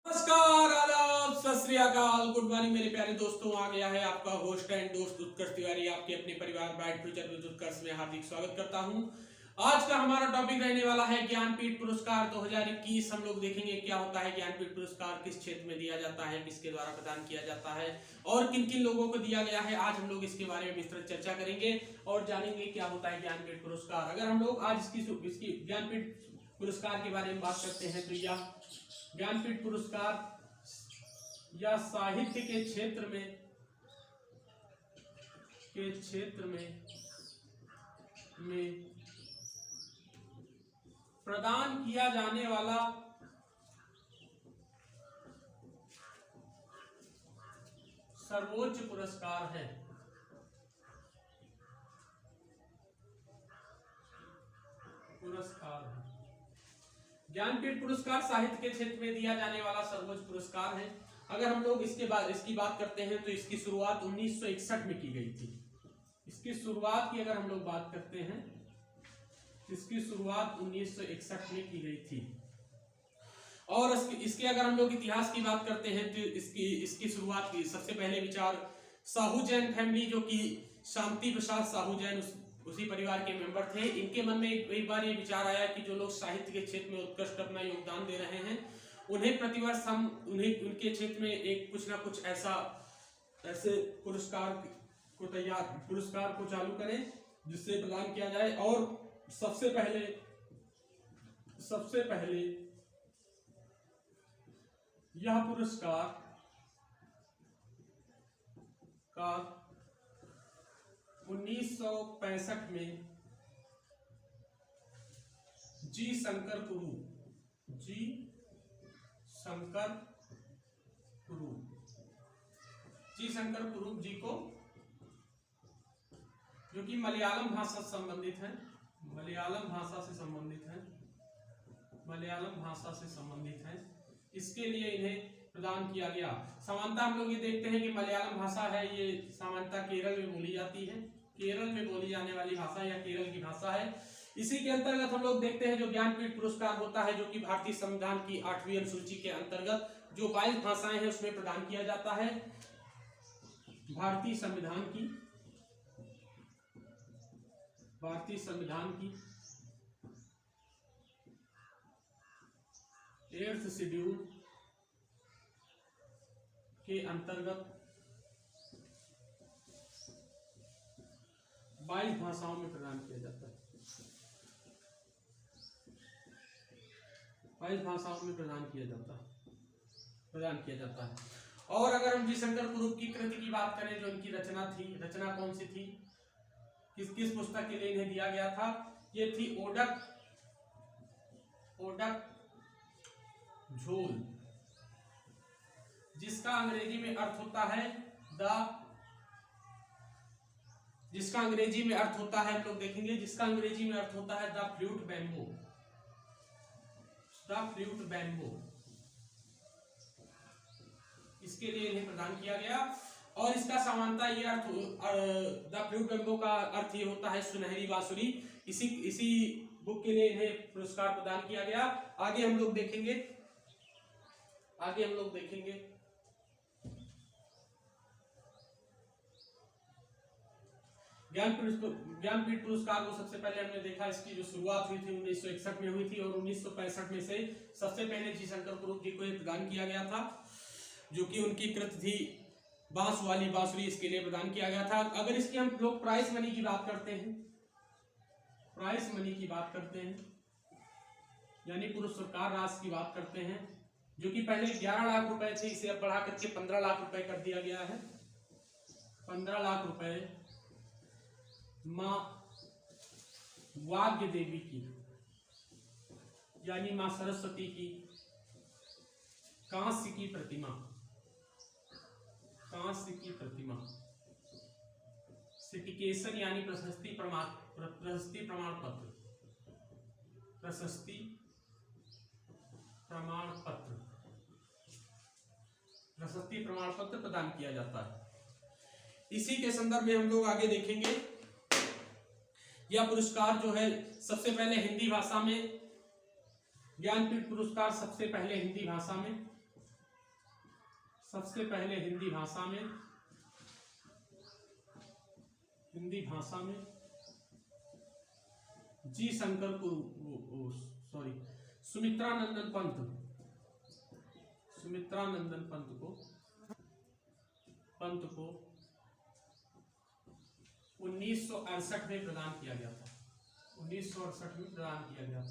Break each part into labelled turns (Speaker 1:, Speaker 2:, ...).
Speaker 1: नमस्कार, आदाब, सत श्री अकाल, गुड मॉर्निंग मेरे प्यारे दोस्तों। आ गया है आपका होस्ट एंड दोस्त उत्कर्ष तिवारी आपके अपने परिवार ब्राइट फ्यूचर विद उत्कर्ष में हार्दिक स्वागत करता हूं। आज का हमारा टॉपिक रहने वाला है ज्ञानपीठ पुरस्कार 2021। हम लोग देखेंगे क्या होता है ज्ञानपीठ पुरस्कार, किस क्षेत्र में दिया जाता है, किसके द्वारा प्रदान किया जाता है और किन किन लोगों को दिया गया है। आज हम लोग इसके बारे में विस्तृत चर्चा करेंगे और जानेंगे क्या होता है ज्ञानपीठ पुरस्कार। अगर हम लोग आज इसकी ज्ञानपीठ पुरस्कार के बारे में बात करते हैं तो यह ज्ञानपीठ पुरस्कार या साहित्य के क्षेत्र में प्रदान किया जाने वाला सर्वोच्च पुरस्कार है। ज्ञानपीठ पुरस्कार साहित्य के क्षेत्र में दिया जाने वाला सर्वोच्च पुरस्कार है। अगर हम लोग इसकी बात करते हैं तो इसकी शुरुआत 1961 में की गई थी। इसकी शुरुआत की अगर हम लोग बात करते हैं, इसकी शुरुआत 1961 में की गई थी। और इसके अगर हम लोग इतिहास की बात करते हैं तो इसकी शुरुआत की सबसे पहले विचार साहू जैन फैमिली, जो कि शांति प्रसाद साहू जैन उसी परिवार के मेंबर थे। इनके मन में एक बार ये विचार आया कि जो लोग साहित्य के क्षेत्र में उत्कृष्ट अपना योगदान दे रहे हैं, उन्हें प्रतिवर्ष हम उनके क्षेत्र में एक कुछ ना कुछ ऐसे पुरस्कार को चालू करें जिससे प्रदान किया जाए। और सबसे पहले यह पुरस्कार का 1965 में जी शंकर कुरूप जी को, जो कि मलयालम भाषा से संबंधित है, इसके लिए इन्हें प्रदान किया गया। सामान्यतः हम लोग ये देखते हैं कि मलयालम भाषा है, ये सामान्यतः केरल में बोली जाती है, केरल में बोली जाने वाली भाषा या केरल की भाषा है। इसी के अंतर्गत हम लोग देखते हैं जो ज्ञानपीठ पुरस्कार होता है, जो कि भारतीय संविधान की 8वीं अनुसूची के अंतर्गत जो 22 भाषाएं हैं उसमें प्रदान किया जाता है। भारतीय संविधान की 8th शेड्यूल के अंतर्गत 22 भाषाओं में प्रदान किया जाता है। 22 भाषाओं में प्रदान किया जाता है। और अगर हम जी शंकर कुरूप की कृति की बात करें, जो इनकी रचना कौन सी थी, किस पुस्तक के लिए इन्हें दिया गया था, ये थी ओडक झोल, जिसका अंग्रेजी में अर्थ होता है हम लोग देखेंगे, जिसका अंग्रेजी में अर्थ होता है द फ्लूट बैम्बो। इसके लिए इन्हें प्रदान किया गया। और इसका सामान्यतः ये अर्थ, द फ्लूट बैम्बो का अर्थ ये होता है सुनहरी बांसुरी। इसी बुक के लिए इन्हें पुरस्कार प्रदान किया गया। आगे हम लोग देखेंगे ज्ञानपीठ पुरस्कार को सबसे पहले हमने देखा, इसकी जो शुरुआत हुई थी 1961 में हुई थी और 1965 में से सबसे पहले जी शंकर कुरूप जी को प्रदान किया गया था, जो कि उनकी कृति थी बांस वाली बांसुरी, इसके लिए प्रदान किया गया था। अगर इसकी हम लोग प्राइस मनी की बात करते हैं, यानी पुरस्कार राशि की बात करते हैं, जो कि पहले 11 लाख रुपए थे, इसे अब बढ़ा करके 15 लाख रुपए कर दिया गया है। 15 लाख रुपए मां वाग्य देवी की, यानी मां सरस्वती की कांस्य की प्रतिमा, सिटिकेशन यानी प्रशस्ति प्रमाण पत्र प्रदान किया जाता है। इसी के संदर्भ में हम लोग आगे देखेंगे यह पुरस्कार जो है सबसे पहले हिंदी भाषा में, ज्ञानपीठ पुरस्कार सबसे पहले हिंदी भाषा में सबसे पहले हिंदी भाषा में जी शंकर सुमित्रानंदन पंत को 1968 में प्रदान किया गया था। 1968 में प्रदान किया गया।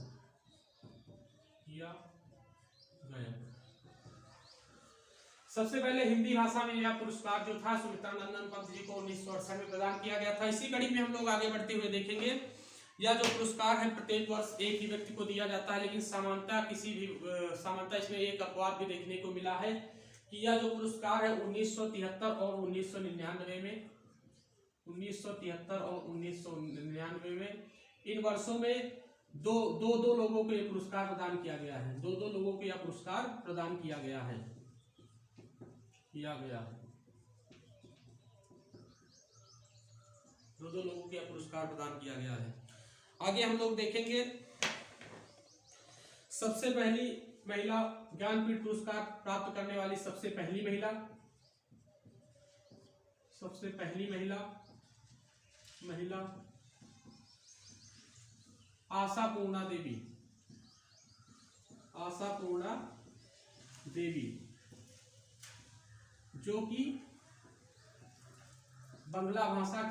Speaker 1: सबसे पहले हिंदी भाषा में यह पुरस्कार जो था सुमित्रानंदन पंत जी को 1968 में प्रदान किया गया था। इसी कड़ी में हम लोग आगे बढ़ते हुए देखेंगे, यह जो पुरस्कार है प्रत्येक वर्ष एक ही व्यक्ति को दिया जाता है, लेकिन सामान्यतः इसमें एक अपवाद भी देखने को मिला है कि यह जो पुरस्कार है 1973 और 1999 में 1999 में इन वर्षों में दो लोगों को यह पुरस्कार प्रदान किया गया है। दो लोगों को यह पुरस्कार प्रदान किया गया है। दो लोगों को यह पुरस्कार प्रदान किया गया है। आगे हम लोग देखेंगे, सबसे पहली महिला ज्ञानपीठ पुरस्कार प्राप्त करने वाली सबसे पहली महिला आशापूर्णा देवी जो कि बंगला भाषा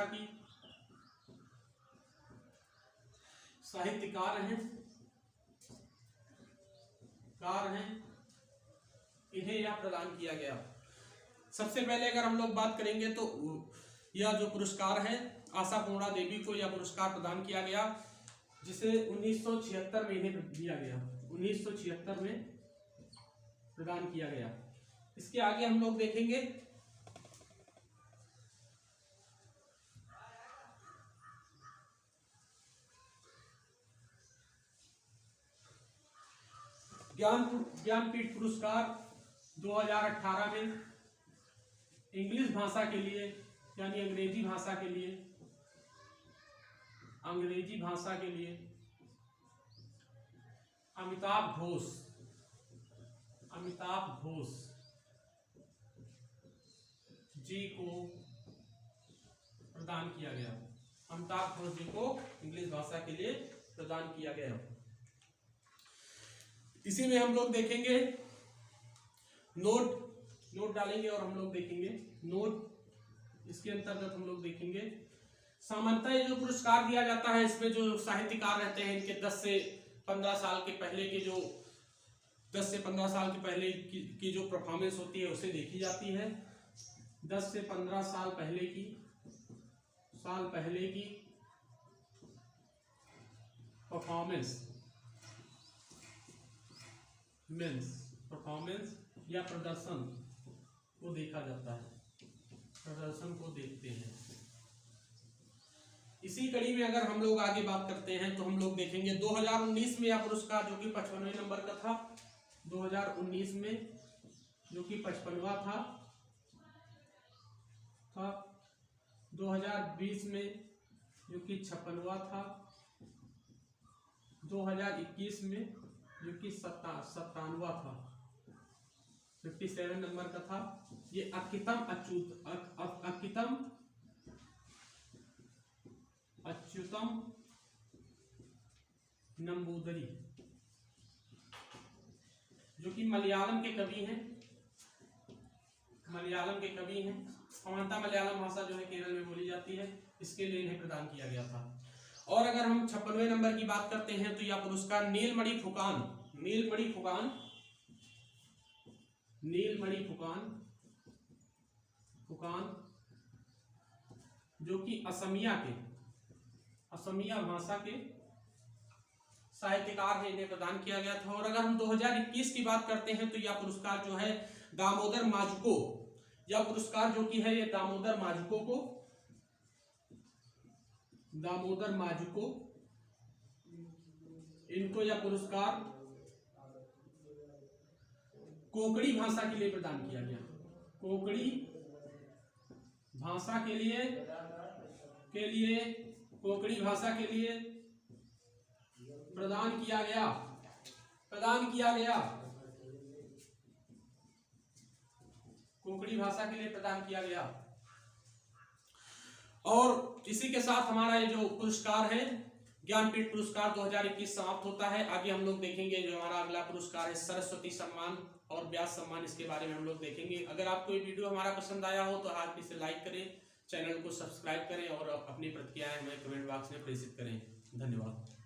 Speaker 1: की साहित्यकार हैं, इन्हें यह प्रदान किया गया। सबसे पहले अगर हम लोग बात करेंगे तो यह जो पुरस्कार है आशापूर्णा देवी को यह पुरस्कार प्रदान किया गया, जिसे 1976 में इन्हें दिया गया। 1976 में प्रदान किया गया। इसके आगे हम लोग देखेंगे ज्ञानपीठ पुरस्कार 2018 में इंग्लिश भाषा के लिए यानी अंग्रेजी भाषा के लिए अमिताभ घोष जी को प्रदान किया गया। अमिताभ घोष जी को इंग्लिश भाषा के लिए प्रदान किया गया। इसी में हम लोग देखेंगे नोट डालेंगे और हम लोग देखेंगे इसके अंतर्गत हम लोग देखेंगे सामान्यतः जो पुरस्कार दिया जाता है इसमें जो साहित्यकार रहते हैं इनके 10 से 15 साल के पहले की जो परफॉर्मेंस होती है उसे देखी जाती है। 10 से 15 साल पहले की परफॉर्मेंस या प्रदर्शन को देखा जाता है, प्रदर्शन को देखते हैं। इसी कड़ी में अगर हम लोग आगे बात करते हैं तो हम लोग देखेंगे 2019 में यह पुरस्कार जो कि 55वें नंबर का था, 2019 में जो कि 55वां था 2020 में जो कि 56वां था, 2021 में जो कि 57वां था, 57 नंबर का था। ये अच्युतम नंबूदरी जो कि मलयालम के कवि हैं। सामान्यतः मलयालम भाषा जो है केरल में बोली जाती है, इसके लिए इन्हें प्रदान किया गया था। और अगर हम 56वें नंबर की बात करते हैं तो यह पुरस्कार नीलमणि फुकान जो कि असमिया भाषा के साहित्यकार हैं, इन्हें प्रदान किया गया था। और अगर हम 2021 की बात करते हैं तो यह पुरस्कार जो है दामोदर माजुको, यह पुरस्कार जो कि है ये दामोदर माजुको इनको यह पुरस्कार कोंकणी भाषा के लिए प्रदान किया गया। कोंकणी भाषा के लिए प्रदान किया गया। प्रदान किया गया, कोंकणी भाषा के लिए प्रदान किया गया। और इसी के साथ हमारा ये जो पुरस्कार है ज्ञानपीठ पुरस्कार 2021 समाप्त होता है। आगे हम लोग देखेंगे जो हमारा अगला पुरस्कार है सरस्वती सम्मान और व्यास सम्मान, इसके बारे में हम लोग देखेंगे। अगर आपको ये वीडियो हमारा पसंद आया हो तो आप इसे लाइक करें, चैनल को सब्सक्राइब करें और अपनी प्रतिक्रियाएं हमें कमेंट बॉक्स में प्रेषित करें। धन्यवाद।